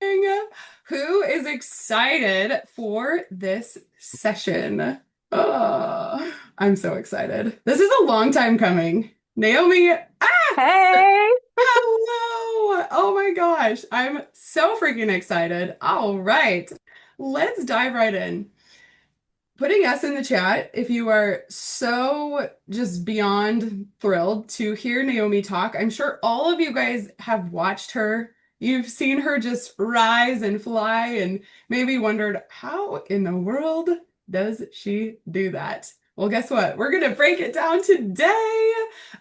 Who is excited for this session? Oh, I'm so excited. This is a long time coming. Naomi, Hey. hello! Oh my gosh, I'm so freaking excited. All right, let's dive right in. Putting us in the chat if you are so just beyond thrilled to hear Naomi talk. I'm sure all of you guys have watched her. You've seen her just rise and fly and maybe wondered, how in the world does she do that? Well, guess what? We're gonna break it down today.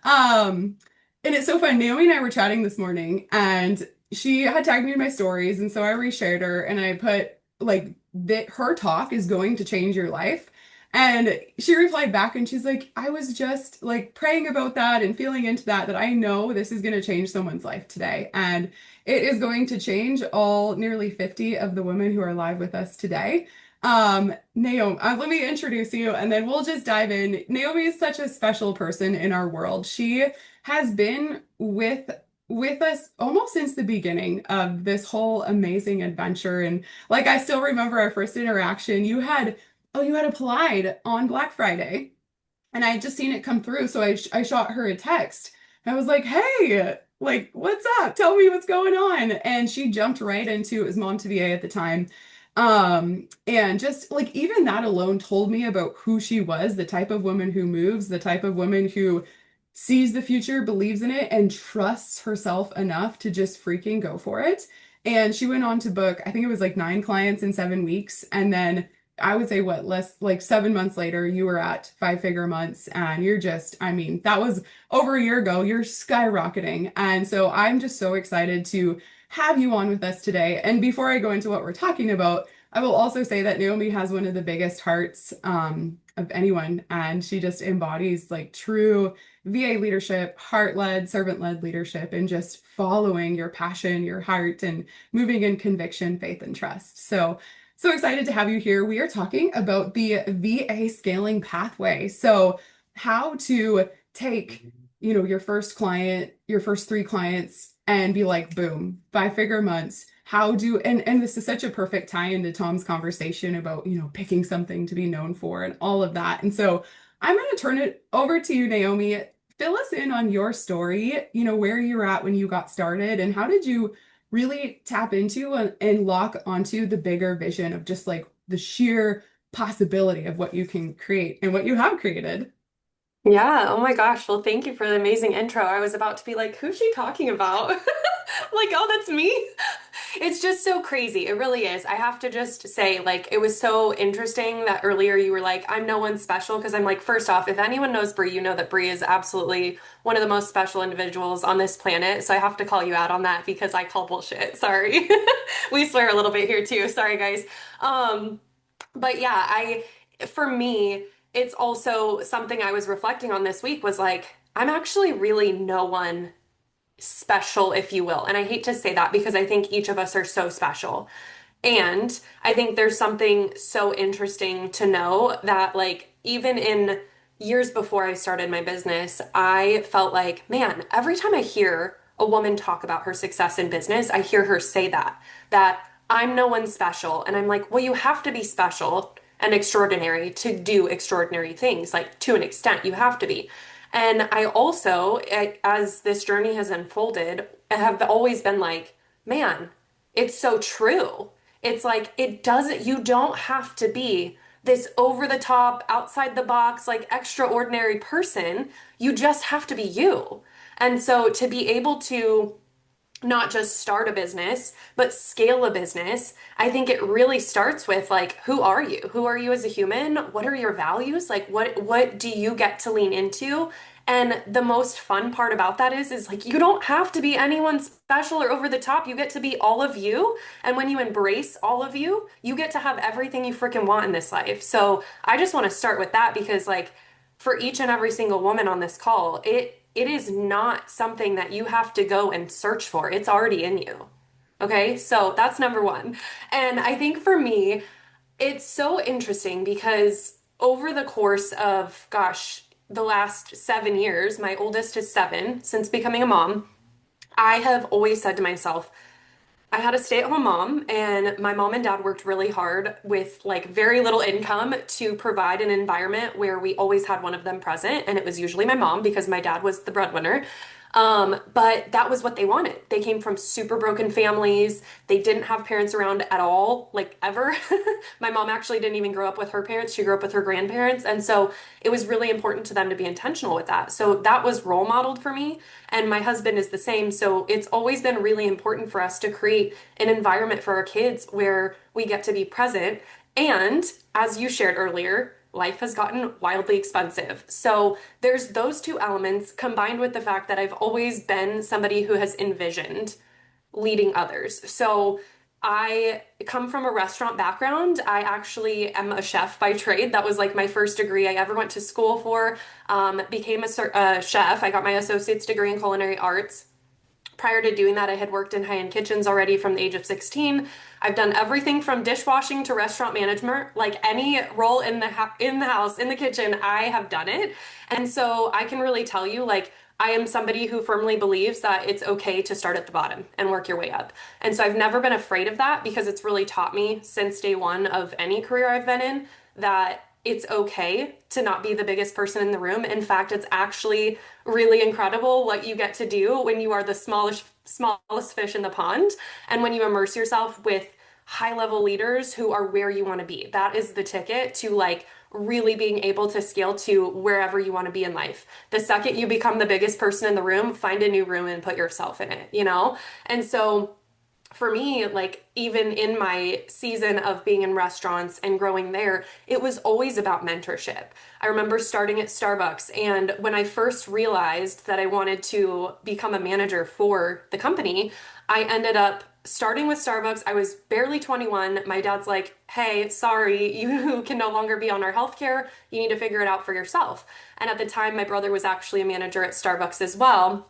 Um, and it's so fun. Naomi and I were chatting this morning, and she had tagged me in my stories, and so I reshared her and I put like that her talk is going to change your life. And she replied back and she's like, I was just like praying about that and feeling into that I know this is going to change someone's life today. And it is going to change all nearly 50 of the women who are live with us today. Naomi, let me introduce you and then we'll just dive in. Naomi is such a special person in our world. She has been with us almost since the beginning of this whole amazing adventure. And like I still remember our first interaction. You had applied on Black Friday, and I had just seen it come through, so I shot her a text. I was like, "Hey, like, what's up? Tell me what's going on." And she jumped right into it was mom to be at the time. And just like even that alone told me about who she was, the type of woman who moves, the type of woman who sees the future, believes in it, and trusts herself enough to just freaking go for it. And she went on to book, I think it was like 9 clients in 7 weeks. And then I would say what, less like 7 months later, you were at five-figure months and you're just, I mean, that was over a year ago. You're skyrocketing. And so I'm just so excited to have you on with us today. And before I go into what we're talking about, I will also say that Naomi has one of the biggest hearts of anyone, and she just embodies like true VA leadership, heart-led, servant-led leadership, and just following your passion, your heart, and moving in conviction, faith, and trust. So excited to have you here. We are talking about the VA scaling pathway. So how to take, your first client, your first 3 clients, and be like, boom, 5-figure months. How do and this is such a perfect tie into Tom's conversation about, picking something to be known for and all of that. And so I'm going to turn it over to you, Naomi. Fill us in on your story, where you were at when you got started, and how did you really tap into and lock onto the bigger vision of just like the sheer possibility of what you can create and what you have created. Yeah, oh my gosh. Well, thank you for the amazing intro. I was about to be like, who's she talking about? Like, oh, that's me. It's just so crazy. It really is. I have to just say, like, it was so interesting that earlier you were like, I'm no one special. Because I'm like, first off, if anyone knows Brie, you know that Brie is absolutely one of the most special individuals on this planet. So I have to call you out on that because I call bullshit. Sorry. We swear a little bit here too. Sorry, guys. Um, but yeah, for me, it's also something I was reflecting on this week was like, I'm actually really no one special, if you will. And I hate to say that because I think each of us are so special. And I think there's something so interesting to know that, like, even in years before I started my business, I felt like, man, every time I hear a woman talk about her success in business, I hear her say that I'm no one special. And I'm like, well, you have to be special and extraordinary to do extraordinary things. Like, to an extent, you have to be. And I also, as this journey has unfolded, have always been like, man, it's so true. It's like it doesn't, you don't have to be this over the top, outside the box, like extraordinary person. You just have to be you. And so to be able to not just start a business, but scale a business, I think it really starts with like, who are you? Who are you as a human? What are your values? Like what do you get to lean into? And the most fun part about that is like you don't have to be anyone special or over the top. You get to be all of you. And when you embrace all of you, you get to have everything you freaking want in this life. So I just want to start with that because like for each and every single woman on this call, it is not something that you have to go and search for. It's already in you. Okay? So that's number one. And I think for me, it's so interesting because over the course of, gosh, the last 7 years, my oldest is 7 since becoming a mom, I have always said to myself, I had a stay-at-home mom, and my mom and dad worked really hard with like very little income to provide an environment where we always had one of them present, and it was usually my mom because my dad was the breadwinner. But that was what they wanted. They came from super broken families. They didn't have parents around at all, like ever. My mom actually didn't even grow up with her parents. She grew up with her grandparents. And so it was really important to them to be intentional with that. So that was role modeled for me. And my husband is the same. So it's always been really important for us to create an environment for our kids where we get to be present. And as you shared earlier, life has gotten wildly expensive. So there's those two elements combined with the fact that I've always been somebody who has envisioned leading others. So I come from a restaurant background. I actually am a chef by trade. That was like my first degree I ever went to school for. Became a chef. I got my associate's degree in culinary arts. Prior to doing that, I had worked in high-end kitchens already from the age of 16. I've done everything from dishwashing to restaurant management, like any role in the house, in the kitchen, I have done it. And so I can really tell you, like, I am somebody who firmly believes that it's okay to start at the bottom and work your way up. And so I've never been afraid of that because it's really taught me since day one of any career I've been in that it's okay to not be the biggest person in the room. In fact, it's actually really incredible what you get to do when you are the smallest fish in the pond and when you immerse yourself with high level leaders who are where you want to be. That is the ticket to like really being able to scale to wherever you want to be in life. The second you become the biggest person in the room, find a new room and put yourself in it, you know? And so for me, like even in my season of being in restaurants and growing there, it was always about mentorship. I remember starting at Starbucks, and when I first realized that I wanted to become a manager for the company, I ended up starting with Starbucks. I was barely 21. My dad's like, "Hey, sorry, you can no longer be on our healthcare. You need to figure it out for yourself." And at the time, my brother was actually a manager at Starbucks as well.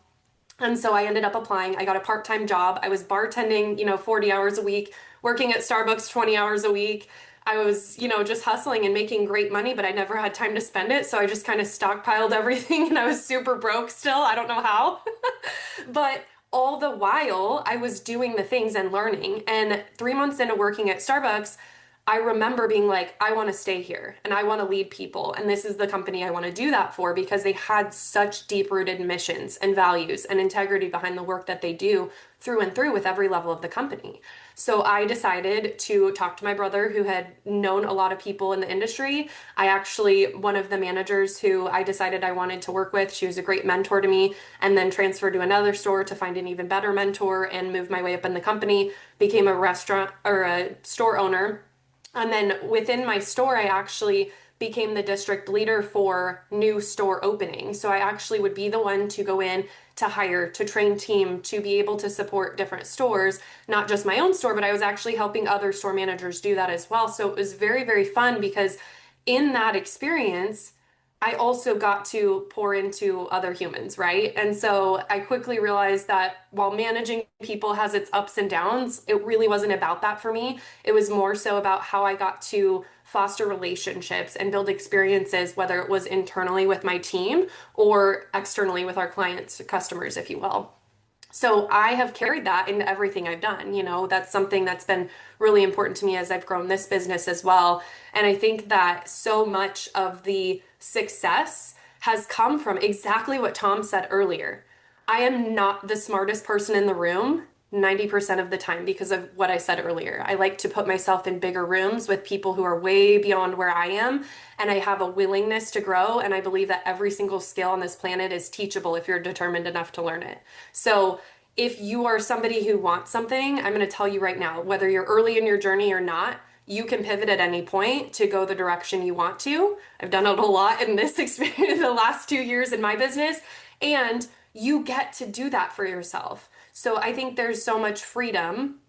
And so I ended up applying. I got a part-time job. I was bartending, 40 hours a week, working at Starbucks 20 hours a week. I was, just hustling and making great money, but I never had time to spend it. So I just kind of stockpiled everything and I was super broke still. I don't know how. But all the while, I was doing the things and learning. And 3 months into working at Starbucks, I remember being like, I want to stay here and I want to lead people. And this is the company I want to do that for because they had such deep rooted missions and values and integrity behind the work that they do through and through with every level of the company. So I decided to talk to my brother who had known a lot of people in the industry. I actually, one of the managers who I decided I wanted to work with, she was a great mentor to me, and then transferred to another store to find an even better mentor and move my way up in the company, became a restaurant or a store owner, and then within my store, I actually became the district leader for new store openings. So I actually would be the one to go in to hire, to train team, to be able to support different stores, not just my own store, but I was actually helping other store managers do that as well. So it was very, very fun because in that experience, I also got to pour into other humans, right? And so I quickly realized that while managing people has its ups and downs, it really wasn't about that for me. It was more so about how I got to foster relationships and build experiences, whether it was internally with my team or externally with our clients, customers, if you will. So I have carried that into everything I've done. That's something that's been really important to me as I've grown this business as well. And I think that so much of the success has come from exactly what Tom said earlier. I am not the smartest person in the room 90% of the time because of what I said earlier. I like to put myself in bigger rooms with people who are way beyond where I am, and I have a willingness to grow. And I believe that every single skill on this planet is teachable if you're determined enough to learn it. So, if you are somebody who wants something, I'm going to tell you right now, whether you're early in your journey or not, you can pivot at any point to go the direction you want to. I've done it a lot in this experience the last 2 years in my business, and you get to do that for yourself. So I think there's so much freedom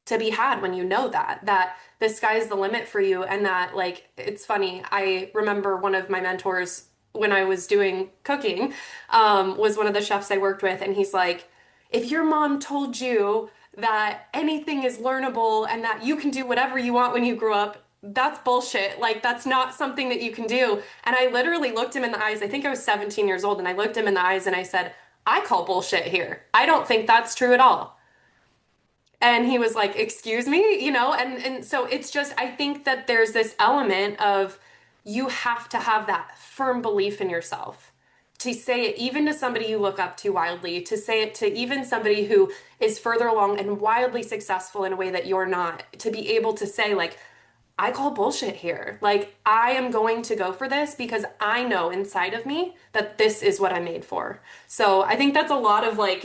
to be had when you know that the sky's the limit for you, and that, like, it's funny. I remember one of my mentors when I was doing cooking, was one of the chefs I worked with, and he's like, if your mom told you that anything is learnable and that you can do whatever you want when you grow up, that's bullshit. Like, that's not something that you can do. And I literally looked him in the eyes. I think I was 17 years old, and I looked him in the eyes and I said, I call bullshit here. I don't think that's true at all. And he was like, "Excuse me," and so it's just I think that there's this element of you have to have that firm belief in yourself. To say it even to somebody you look up to wildly, to say it to even somebody who is further along and wildly successful in a way that you're not, to be able to say like I call bullshit here. Like, I am going to go for this because I know inside of me that this is what I'm made for. So I think that's a lot of like,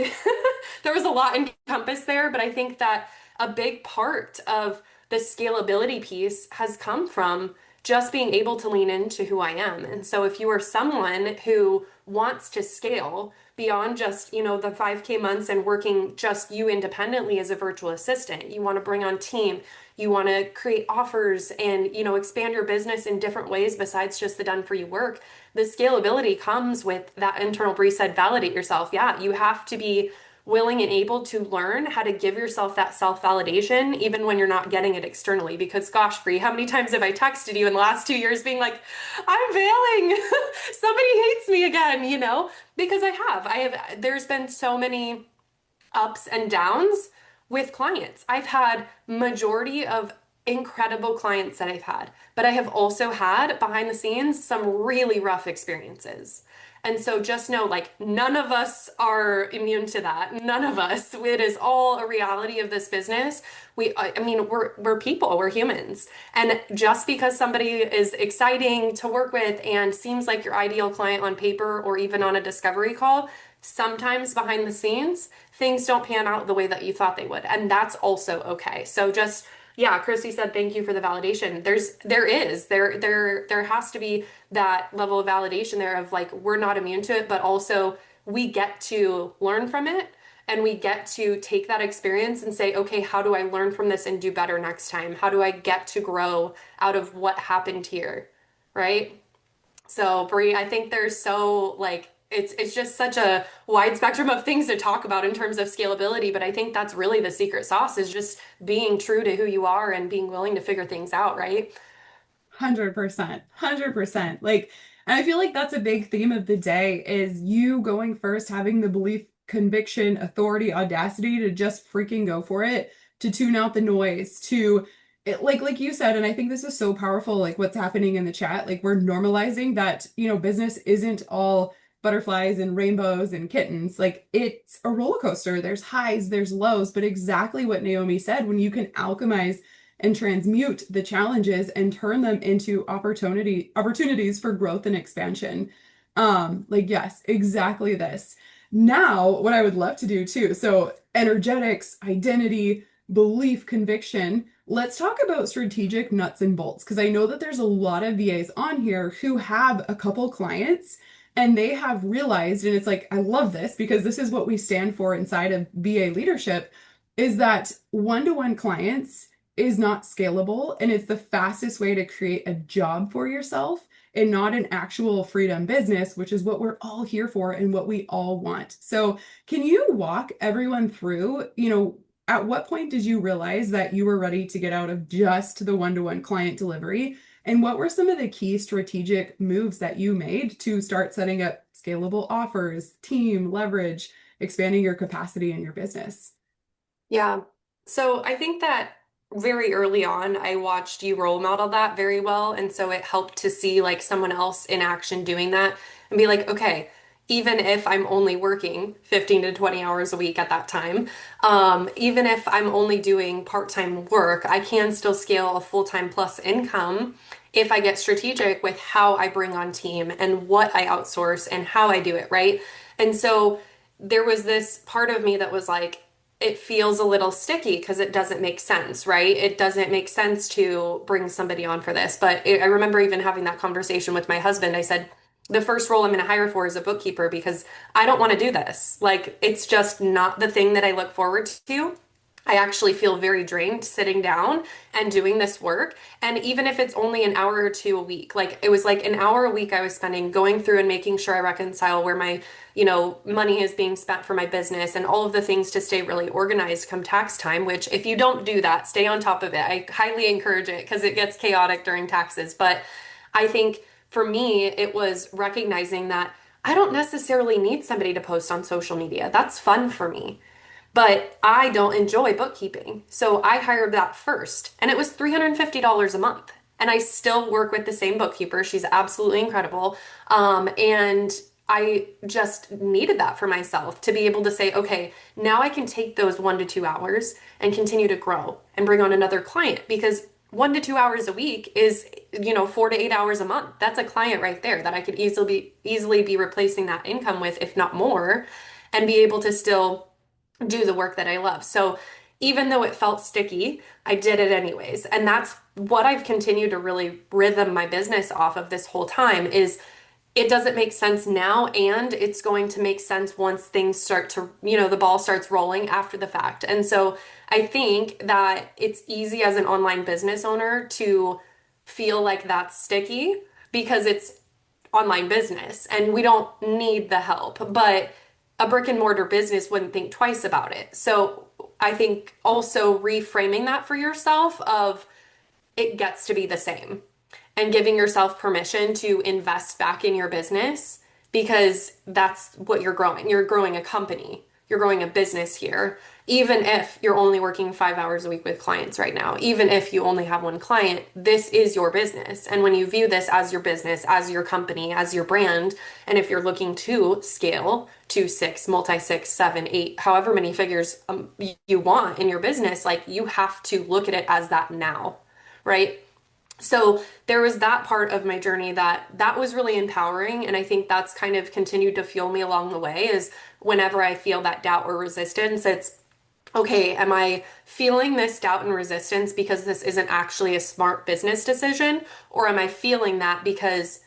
there was a lot encompassed there, but I think that a big part of the scalability piece has come from just being able to lean into who I am. And so if you are someone who wants to scale beyond just, the 5K months and working just you independently as a virtual assistant, you want to bring on team, you want to create offers and expand your business in different ways besides just the done for you work. The scalability comes with that internal Bree said, validate yourself. Yeah, you have to be willing and able to learn how to give yourself that self-validation even when you're not getting it externally, because gosh, Bree, how many times have I texted you in the last 2 years being like, I'm failing. Somebody hates me again, because I have there's been so many ups and downs with clients. I've had majority of incredible clients that I've had, but I have also had behind the scenes some really rough experiences. And so just know like none of us are immune to that. None of us. It is all a reality of this business. I mean, we're people, we're humans. And just because somebody is exciting to work with and seems like your ideal client on paper or even on a discovery call, sometimes behind the scenes, things don't pan out the way that you thought they would. And that's also okay. So just, yeah, Chrissy said, thank you for the validation. There has to be that level of validation there of like, we're not immune to it, but also we get to learn from it. And we get to take that experience and say, okay, how do I learn from this and do better next time? How do I get to grow out of what happened here? Right? So, Brie, I think there's so like it's just such a wide spectrum of things to talk about in terms of scalability, but I think that's really the secret sauce is just being true to who you are and being willing to figure things out, right? 100%. 100%. Like, and I feel like that's a big theme of the day is you going first, having the belief, conviction, authority, audacity to just freaking go for it, to tune out the noise, to it, like you said, and I think this is so powerful, like what's happening in the chat, like we're normalizing that, business isn't all butterflies and rainbows and kittens. Like it's a roller coaster. There's highs, there's lows, but exactly what Naomi said, when you can alchemize and transmute the challenges and turn them into opportunities for growth and expansion. Like yes, exactly this. Now, what I would love to do too. So, energetics, identity, belief, conviction. Let's talk about strategic nuts and bolts because I know that there's a lot of VAs on here who have a couple clients and they have realized, and it's like, I love this because this is what we stand for inside of VA leadership, is that one-to-one clients is not scalable and it's the fastest way to create a job for yourself and not an actual freedom business, which is what we're all here for and what we all want. So, can you walk everyone through, at what point did you realize that you were ready to get out of just the one-to-one client delivery? And what were some of the key strategic moves that you made to start setting up scalable offers, team leverage, expanding your capacity in your business? Yeah. So I think that very early on, I watched you role model that very well. And so it helped to see like someone else in action doing that and be like, okay, even if I'm only working 15 to 20 hours a week at that time, even if I'm only doing part-time work, I can still scale a full-time plus income if I get strategic with how I bring on team and what I outsource and how I do it, right? And so there was this part of me that was like, it feels a little sticky because it doesn't make sense, right? It doesn't make sense to bring somebody on for this. But I remember even having that conversation with my husband. I said, the first role I'm going to hire for is a bookkeeper because I don't want to do this. Like, it's just not the thing that I look forward to. I actually feel very drained sitting down and doing this work. And even if it's only an hour or two a week, like it was like an hour a week I was spending going through and making sure I reconcile where my, money is being spent for my business and all of the things to stay really organized come tax time, which if you don't do that, stay on top of it. I highly encourage it because it gets chaotic during taxes. But I think for me, it was recognizing that I don't necessarily need somebody to post on social media. That's fun for me. But I don't enjoy bookkeeping. So I hired that first, and it was $350 a month. And I still work with the same bookkeeper. She's absolutely incredible. And I just needed that for myself to be able to say, okay, now I can take those 1 to 2 hours and continue to grow and bring on another client because 1 to 2 hours a week is, 4 to 8 hours a month. That's a client right there that I could easily be replacing that income with, if not more, and be able to still do the work that I love. So even though it felt sticky, I did it anyways. And that's what I've continued to really rhythm my business off of this whole time is it doesn't make sense now and it's going to make sense once things start to, the ball starts rolling after the fact. And so I think that it's easy as an online business owner to feel like that's sticky because it's online business and we don't need the help. But a brick and mortar business wouldn't think twice about it. So I think also reframing that for yourself of it gets to be the same and giving yourself permission to invest back in your business because that's what you're growing. You're growing a company, you're growing a business here. Even if you're only working 5 hours a week with clients right now, even if you only have one client, this is your business. And when you view this as your business, as your company, as your brand, and if you're looking to scale to six, multi six, seven, eight, however many figures you want in your business, like you have to look at it as that now, right? So there was that part of my journey that was really empowering, and I think that's kind of continued to fuel me along the way is whenever I feel that doubt or resistance, it's okay, am I feeling this doubt and resistance because this isn't actually a smart business decision, or am I feeling that because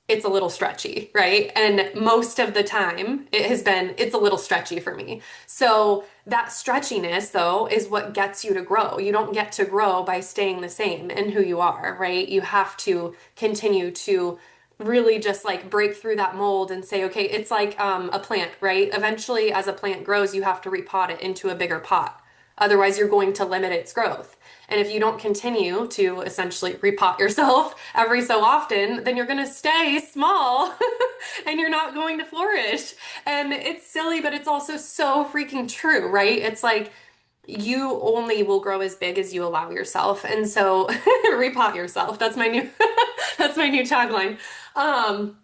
it's a little stretchy, right? And most of the time it's a little stretchy for me. So that stretchiness though is what gets you to grow. You don't get to grow by staying the same in who you are, right? You have to continue to really just like break through that mold and say, okay, it's like a plant, right? Eventually, as a plant grows, you have to repot it into a bigger pot. Otherwise, you're going to limit its growth. And if you don't continue to essentially repot yourself every so often, then you're going to stay small and you're not going to flourish. And it's silly, but it's also so freaking true, right? It's like you only will grow as big as you allow yourself. And so repot yourself. That's my new that's my new tagline. Um,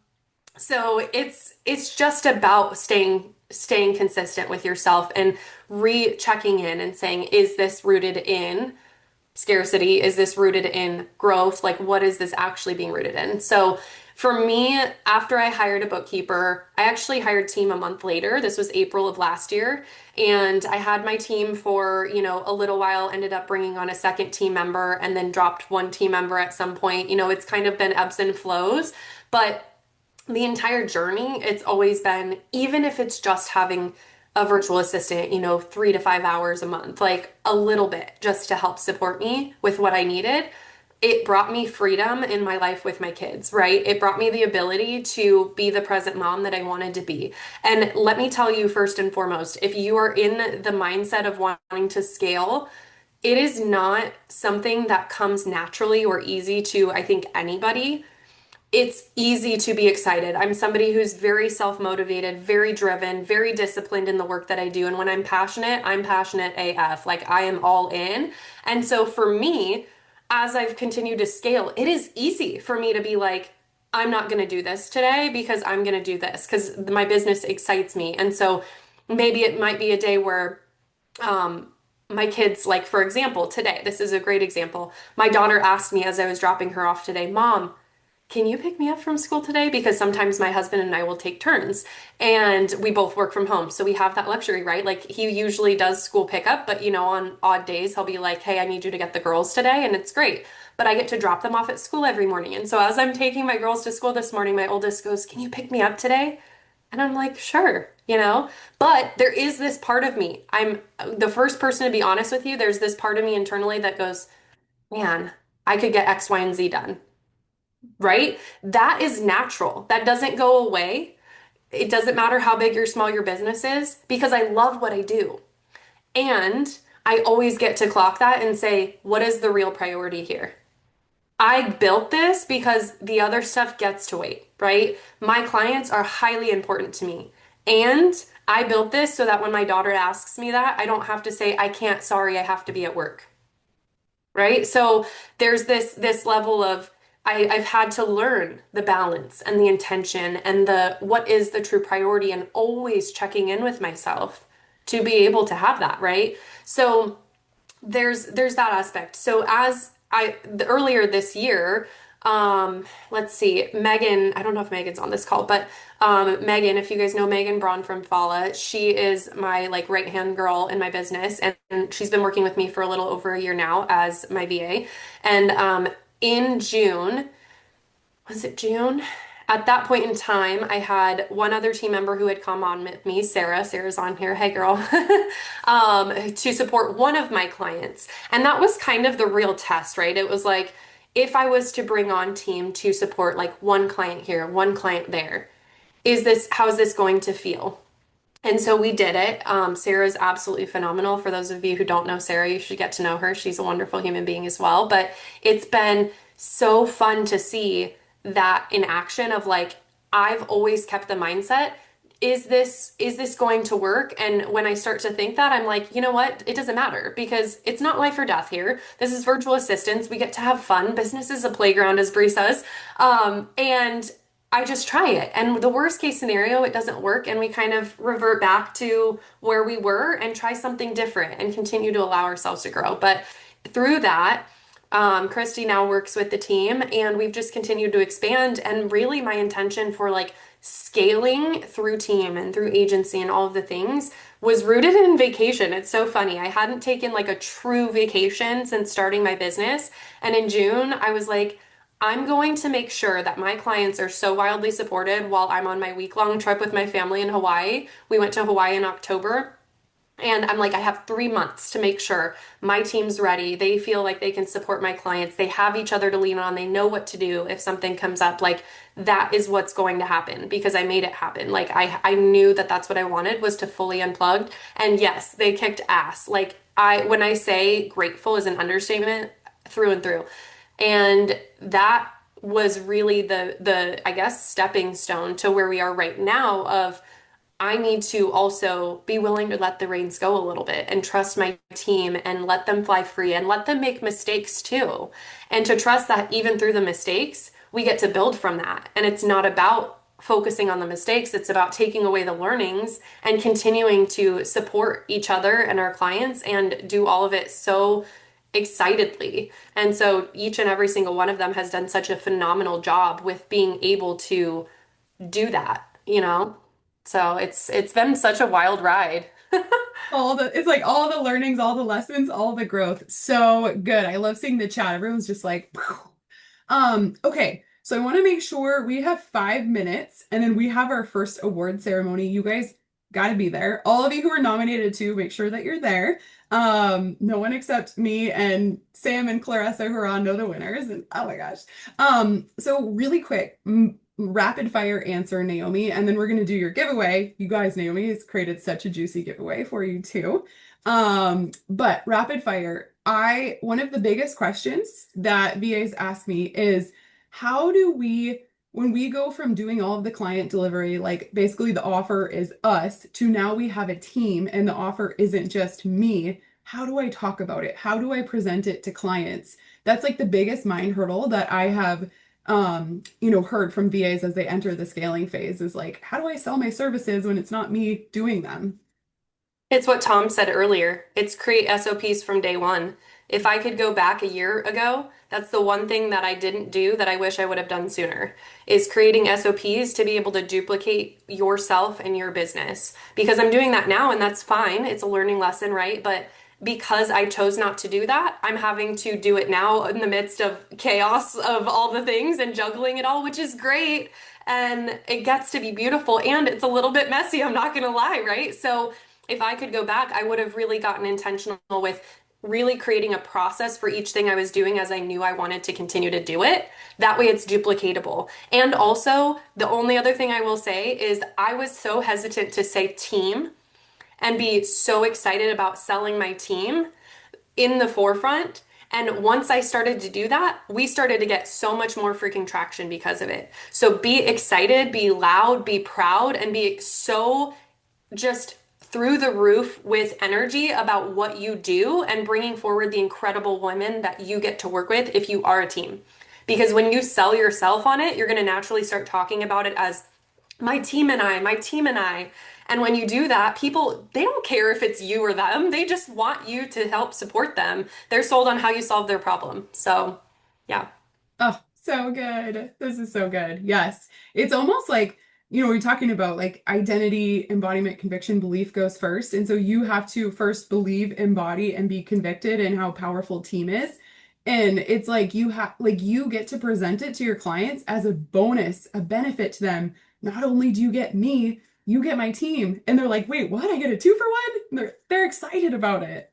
so it's just about staying consistent with yourself and rechecking in and saying, is this rooted in scarcity? Is this rooted in growth? Like, what is this actually being rooted in? So, for me, after I hired a bookkeeper, I actually hired team a month later. This was April of last year. And I had my team for, a little while, ended up bringing on a second team member and then dropped one team member at some point. It's kind of been ebbs and flows. But the entire journey, it's always been, even if it's just having a virtual assistant, 3 to 5 hours a month, like a little bit just to help support me with what I needed. It brought me freedom in my life with my kids, right? It brought me the ability to be the present mom that I wanted to be. And let me tell you, first and foremost, if you are in the mindset of wanting to scale, it is not something that comes naturally or easy to, I think, anybody. It's easy to be excited. I'm somebody who's very self-motivated, very driven, very disciplined in the work that I do. And when I'm passionate AF. Like I am all in. And so for me, as I've continued to scale, it is easy for me to be like, I'm not going to do this today because I'm going to do this because my business excites me. And so maybe it might be a day where um, my kids, like for example, today, this is a great example. My daughter asked me as I was dropping her off today, Mom, can you pick me up from school today? Because sometimes my husband and I will take turns and we both work from home. So we have that luxury, right? Like he usually does school pickup, but on odd days, he'll be like, hey, I need you to get the girls today. And it's great. But I get to drop them off at school every morning. And so as I'm taking my girls to school this morning, my oldest goes, can you pick me up today? And I'm like, sure. But there is this part of me. I'm the first person to be honest with you. There's this part of me internally that goes, man, I could get X, Y, and Z done, right? That is natural. That doesn't go away. It doesn't matter how big or small your business is because I love what I do. And I always get to clock that and say, what is the real priority here? I built this because the other stuff gets to wait, right? My clients are highly important to me. And I built this so that when my daughter asks me that, I don't have to say, I can't, sorry, I have to be at work. Right? So there's this level of I've had to learn the balance and the intention and the what is the true priority and always checking in with myself to be able to have that, right? So there's that aspect. So earlier this year, let's see, Megan, I don't know if Megan's on this call, but Megan, if you guys know Megan Braun from Fala, she is my like right hand girl in my business, and she's been working with me for a little over a year now as my VA. And in June, was it June? At that point in time, I had one other team member who had come on with me, Sarah. Sarah's on here. Hey, girl. To support one of my clients. And that was kind of the real test, right? It was like, if I was to bring on team to support like one client here, one client there, how is this going to feel? And so we did it. Sarah is absolutely phenomenal. For those of you who don't know Sarah, you should get to know her. She's a wonderful human being as well. But it's been so fun to see that in action of like, I've always kept the mindset, is this going to work? And when I start to think that, I'm like, you know what? It doesn't matter because it's not life or death here. This is virtual assistants. We get to have fun. Business is a playground, as Bree says. And I just try it. And the worst case scenario, it doesn't work. And we kind of revert back to where we were and try something different and continue to allow ourselves to grow. But through that, Christy now works with the team and we've just continued to expand. And really, my intention for like scaling through team and through agency and all of the things was rooted in vacation. It's so funny. I hadn't taken like a true vacation since starting my business. And in June, I was like, I'm going to make sure that my clients are so wildly supported while I'm on my week-long trip with my family in Hawaii. We went to Hawaii in October. And I'm like, I have 3 months to make sure my team's ready. They feel like they can support my clients. They have each other to lean on. They know what to do if something comes up. Like that is what's going to happen because I made it happen. Like I knew that that's what I wanted was to fully unplug. And yes, they kicked ass. Like when I say grateful is an understatement through and through. And that was really the I guess stepping stone to where we are right now of I need to also be willing to let the reins go a little bit and trust my team and let them fly free and let them make mistakes too. And to trust that even through the mistakes, we get to build from that. And it's not about focusing on the mistakes, it's about taking away the learnings and continuing to support each other and our clients and do all of it so excitedly. And so each and every single one of them has done such a phenomenal job with being able to do that, you know? So it's been such a wild ride. It's like all the learnings, all the lessons, all the growth. So good. I love seeing the chat. Everyone's just like, okay. So I want to make sure we have 5 minutes and then we have our first award ceremony. You guys got to be there. All of you who are nominated too, make sure that you're there. No one except me and Sam and Clarissa who are on know the winners. And oh my gosh. So really quick, rapid fire answer, Naomi, and then we're gonna do your giveaway. You guys, Naomi has created such a juicy giveaway for you too. But rapid fire, one of the biggest questions that VAs ask me is how do we when we go from doing all of the client delivery, like basically the offer is us, to now we have a team and the offer isn't just me, how do I talk about it? How do I present it to clients? That's like the biggest mind hurdle that I have heard from VAs as they enter the scaling phase is like, how do I sell my services when it's not me doing them? It's what Tom said earlier. It's create SOPs from day one. If I could go back a year ago, that's the one thing that I didn't do that I wish I would have done sooner, is creating SOPs to be able to duplicate yourself and your business. Because I'm doing that now and that's fine. It's a learning lesson, right? But because I chose not to do that, I'm having to do it now in the midst of chaos of all the things and juggling it all, which is great. And it gets to be beautiful and it's a little bit messy, I'm not gonna lie, right? So if I could go back, I would have really gotten intentional with really creating a process for each thing I was doing as I knew I wanted to continue to do it. That way it's duplicatable. And also, the only other thing I will say is I was so hesitant to say team and be so excited about selling my team in the forefront. And once I started to do that, we started to get so much more freaking traction because of it. So be excited, be loud, be proud, and be so just through the roof with energy about what you do and bringing forward the incredible women that you get to work with if you are a team. Because when you sell yourself on it, you're going to naturally start talking about it as my team and I, my team and I. And when you do that, people, they don't care if it's you or them. They just want you to help support them. They're sold on how you solve their problem. So, yeah. Oh, so good. This is so good. Yes. It's almost like, we're talking about like identity, embodiment, conviction, belief goes first. And so you have to first believe, embody, and be convicted in how powerful team is. And it's like you get to present it to your clients as a bonus, a benefit to them. Not only do you get me, you get my team. And they're like, wait, what? I get a 2 for 1? And they're excited about it.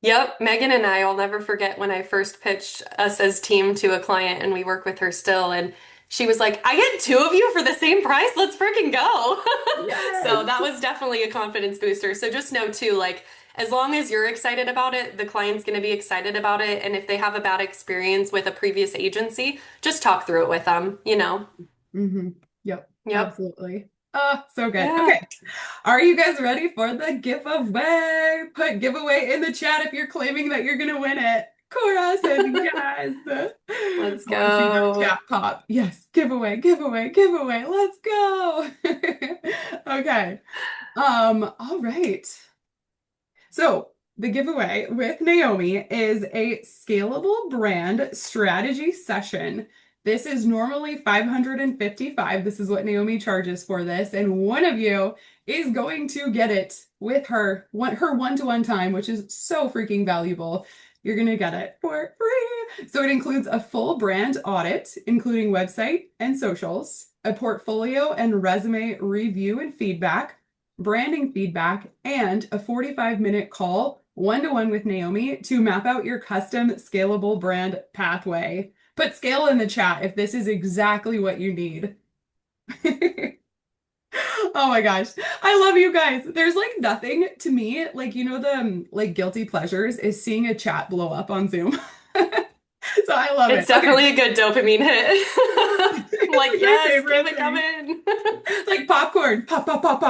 Yep, Megan and I'll never forget when I first pitched us as team to a client and we work with her still and she was like, I get two of you for the same price. Let's freaking go. Yes. So that was definitely a confidence booster. So just know too, like as long as you're excited about it, the client's going to be excited about it. And if they have a bad experience with a previous agency, just talk through it with them. Hmm. Yep, Yep. absolutely. Oh, so good. Yeah. Okay. Are you guys ready for the giveaway? Put giveaway in the chat if you're claiming that you're gonna win it. Cora says yes. Let's I want to see that go. chat pop. Yes, giveaway, giveaway, giveaway. Let's go. Okay. All right. So, the giveaway with Naomi is a scalable brand strategy session. This is normally $555. This is what Naomi charges for this, and one of you is going to get it with her one-to-one time, which is so freaking valuable. You're going to get it for free. So it includes a full brand audit, including website and socials, a portfolio and resume review and feedback, branding feedback, and a 45-minute call one-to-one with Naomi to map out your custom scalable brand pathway. Put scale in the chat if this is exactly what you need. Oh my gosh. I love you guys. There's like nothing to me, like the like guilty pleasures is seeing a chat blow up on Zoom. So I love It's it. Okay. definitely a good dopamine hit. I'm It's like, like my yes, keep favorite it thing. coming. It's like popcorn. Pop, pop, pop, pop.